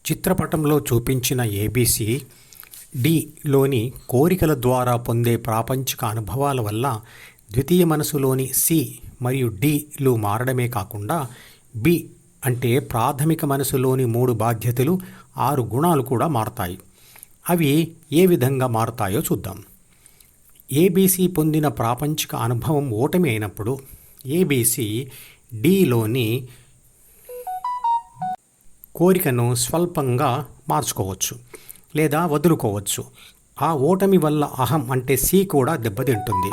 చిత్రపటంలో చూపించిన ఏబీసీ డిలోని కోరికల ద్వారా పొందే ప్రాపంచిక అనుభవాల వల్ల ద్వితీయ మనసులోని సి మరియు డిలు మారడమే కాకుండా బి అంటే ప్రాథమిక మనసులోని 3 బాధ్యతలు 6 గుణాలు కూడా మారతాయి. అవి ఏ విధంగా మారతాయో చూద్దాం. ఏబీసీ పొందిన ప్రాపంచిక అనుభవం ఓటమి అయినప్పుడు ఏబీసీ డిలోని కోరికను స్వల్పంగా మార్చుకోవచ్చు లేదా వదులుకోవచ్చు. ఆ ఓటమి వల్ల అహం అంటే సి కూడా దెబ్బతింటుంది,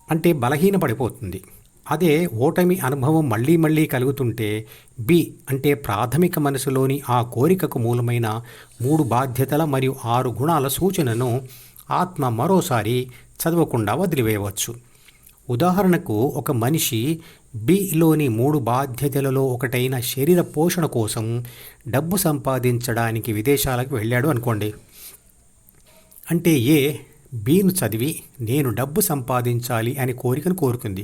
అంటే బలహీనపడిపోతుంది. అదే ఓటమి అనుభవం మళ్ళీ మళ్ళీ కలుగుతుంటే బి అంటే ప్రాథమిక మనసులోని ఆ కోరికకు మూలమైన 3 బాధ్యతల మరియు 6 గుణాల సూచనను ఆత్మ మరోసారి చదవకుండా వదిలివేయవచ్చు. ఉదాహరణకు, ఒక మనిషి బిలోని 3 బాధ్యతలలో ఒకటైన శరీర పోషణ కోసం డబ్బు సంపాదించడానికి విదేశాలకు వెళ్ళాడు అనుకోండి. అంటే బిను చదివి నేను డబ్బు సంపాదించాలి అనే కోరికను కోరుతుంది.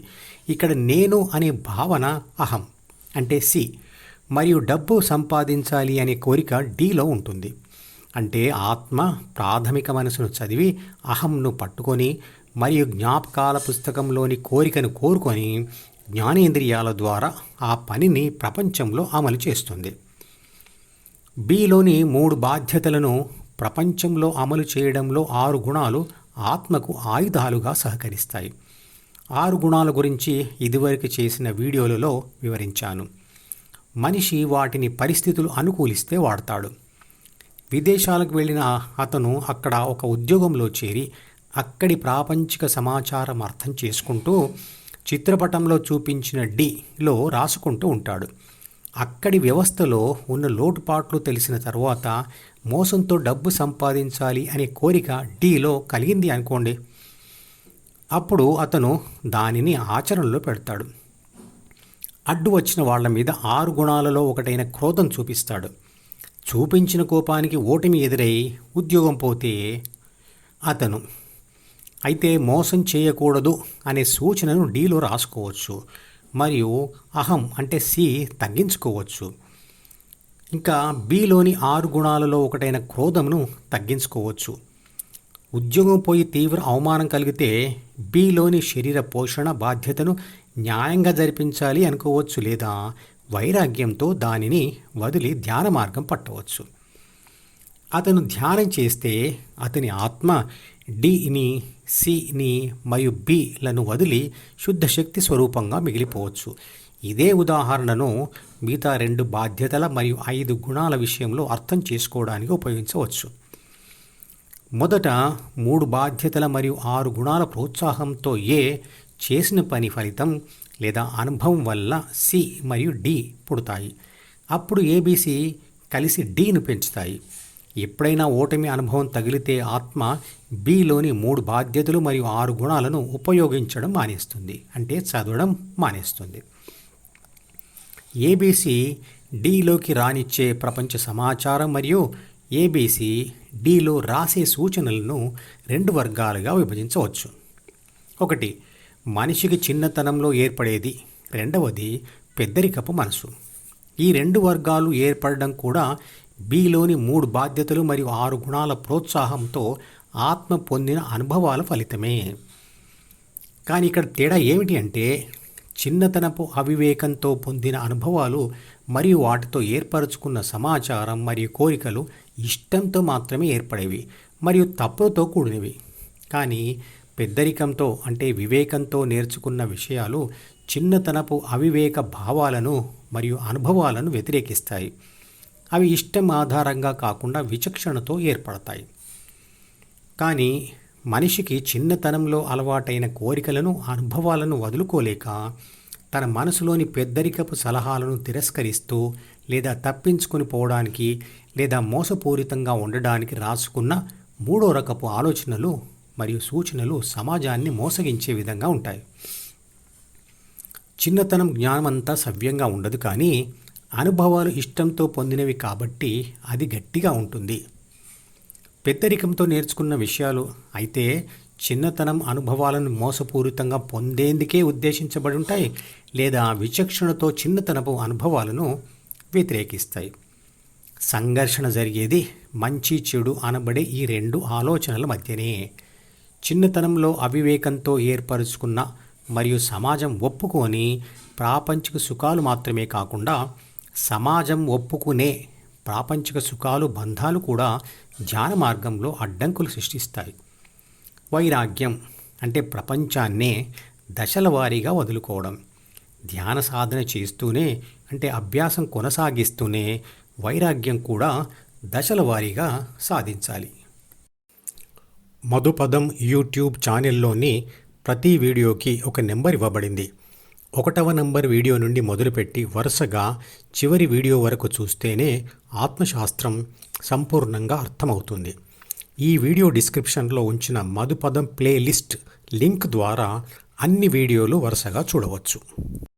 ఇక్కడ నేను అనే భావన అహం అంటే సి మరియు డబ్బు సంపాదించాలి అనే కోరిక డిలో ఉంటుంది. అంటే ఆత్మ ప్రాథమిక మనసును చదివి అహంను పట్టుకొని మరియు జ్ఞాపకాల పుస్తకంలోని కోరికను కోరుకొని జ్ఞానేంద్రియాల ద్వారా ఆ పనిని ప్రపంచంలో అమలు చేస్తుంది. బిలోని 3 బాధ్యతలను ప్రపంచంలో అమలు చేయడంలో 6 గుణాలు ఆత్మకు ఆయుధాలుగా సహకరిస్తాయి. 6 గుణాల గురించి ఇదివరకు చేసిన వీడియోలలో వివరించాను. మనిషి వాటిని పరిస్థితులు అనుకూలిస్తే వాడతాడు. విదేశాలకు వెళ్ళిన అతను అక్కడ ఒక ఉద్యోగంలో చేరి అక్కడి ప్రాపంచిక సమాచారం అర్థం చేసుకుంటూ చిత్రపటంలో చూపించిన డిలో రాసుకుంటూ ఉంటాడు. అక్కడి వ్యవస్థలో ఉన్న లోటుపాట్లు తెలిసిన తర్వాత మోసంతో డబ్బు సంపాదించాలి అనే కోరిక డిలో కలిగింది అనుకోండి. అప్పుడు అతను దానిని ఆచరణలో పెడతాడు. అడ్డు వచ్చిన వాళ్ళ మీద 6 గుణాలలో ఒకటైన క్రోధం చూపిస్తాడు. చూపించిన కోపానికి ఓటమి ఎదురై ఉద్యోగం పోతే అతను అయితే మోసం చేయకూడదు అనే సూచనను డిలో రాసుకోవచ్చు మరియు అహం అంటే సి తగ్గించుకోవచ్చు. ఇంకా బిలోని 6 గుణాలలో ఒకటైన క్రోధమును తగ్గించుకోవచ్చు. ఉద్యోగం పోయి తీవ్ర అవమానం కలిగితే బిలోని శరీర పోషణ బాధ్యతను న్యాయంగా జరిపించాలి అనుకోవచ్చు లేదా వైరాగ్యంతో దానిని వదిలి ధ్యాన మార్గం పట్టవచ్చు. అతను ధ్యానం చేస్తే అతని ఆత్మ డిని, సిని మరియు బిలను వదిలి శుద్ధ శక్తి స్వరూపంగా మిగిలిపోవచ్చు. ఇదే ఉదాహరణను మిగతా 2 బాధ్యతల మరియు 5 గుణాల విషయంలో అర్థం చేసుకోవడానికి ఉపయోగించవచ్చు. మొదట 3 బాధ్యతల మరియు 6 గుణాల ప్రోత్సాహంతో చేసిన పని ఫలితం లేదా అనుభవం వల్ల సి మరియు డి పుడతాయి. అప్పుడు ఏబీసీ కలిసి డిను పెంచుతాయి. ఎప్పుడైనా ఓటమి అనుభవం తగిలితే ఆత్మ బిలోని 3 బాధ్యతలు మరియు 6 గుణాలను ఉపయోగించడం మానేస్తుంది, అంటే చదవడం మానేస్తుంది. ఏబీసీ డిలోకి రానిచ్చే ప్రపంచ సమాచారం మరియు ఏబీసీ డిలో రాసే సూచనలను 2 వర్గాలుగా విభజించవచ్చు. 1. మనిషికి చిన్నతనంలో ఏర్పడేది. 2వది పెద్దరికపు మనసు. ఈ 2 వర్గాలు ఏర్పడడం కూడా బిలోని 3 బాధ్యతలు మరియు 6 గుణాల ప్రోత్సాహంతో ఆత్మ పొందిన అనుభవాల ఫలితమే. కానీ ఇక్కడ తేడా ఏమిటి అంటే, చిన్నతనపు అవివేకంతో పొందిన అనుభవాలు మరియు వాటితో ఏర్పరచుకున్న సమాచారం మరియు కోరికలు ఇష్టంతో మాత్రమే ఏర్పడేవి మరియు తప్పుతో కూడినవి. కానీ పెద్దరికంతో అంటే వివేకంతో నేర్చుకున్న విషయాలు చిన్నతనపు అవివేక భావాలను మరియు అనుభవాలను వ్యతిరేకిస్తాయి. అవి ఇష్టం ఆధారంగా కాకుండా విచక్షణతో ఏర్పడతాయి. కానీ మనిషికి చిన్నతనంలో అలవాటైన కోరికలను, అనుభవాలను వదులుకోలేక తన మనసులోని పెద్దరికపు సలహాలను తిరస్కరిస్తూ లేదా తప్పించుకొని పోవడానికి లేదా మోసపూరితంగా ఉండడానికి రాసుకున్న 3వ రకపు ఆలోచనలు మరియు సూచనలు సమాజాన్ని మోసగించే విధంగా ఉంటాయి. చిన్నతనం జ్ఞానమంతా సవ్యంగా ఉండదు, కానీ అనుభవాలు ఇష్టంతో పొందినవి కాబట్టి అది గట్టిగా ఉంటుంది. పెద్దరికంతో నేర్చుకున్న విషయాలు అయితే చిన్నతనం అనుభవాలను మోసపూరితంగా పొందేందుకే ఉద్దేశించబడి ఉంటాయి లేదా విచక్షణతో చిన్నతనపు అనుభవాలను వ్యతిరేకిస్తాయి. సంఘర్షణ జరిగేది మంచి చెడు అనబడే ఈ రెండు ఆలోచనల మధ్యనే. చిన్నతనంలో అవివేకంతో ఏర్పరుచుకున్న మరియు సమాజం ఒప్పుకొని ప్రాపంచిక సుఖాలు మాత్రమే కాకుండా సమాజం ఒప్పుకునే ప్రాపంచిక సుఖాలు బంధాలు కూడా ధ్యాన మార్గంలో అడ్డంకులు సృష్టిస్తాయి. వైరాగ్యం అంటే ప్రపంచాన్నే దశల వారీగా వదులుకోవడం. ధ్యాన సాధన చేస్తూనే అంటే అభ్యాసం కొనసాగిస్తూనే వైరాగ్యం కూడా దశల వారీగా సాధించాలి. మధుపదం యూట్యూబ్ ఛానల్లోని ప్రతి వీడియోకి ఒక నెంబర్ ఇవ్వబడింది. 1వ నంబర్ వీడియో నుండి మొదలుపెట్టి వరుసగా చివరి వీడియో వరకు చూస్తేనే ఆత్మశాస్త్రం సంపూర్ణంగా అర్థమవుతుంది. ఈ వీడియో డిస్క్రిప్షన్లో ఉంచిన మధుపదం ప్లేలిస్ట్ లింక్ ద్వారా అన్ని వీడియోలు వరుసగా చూడవచ్చు.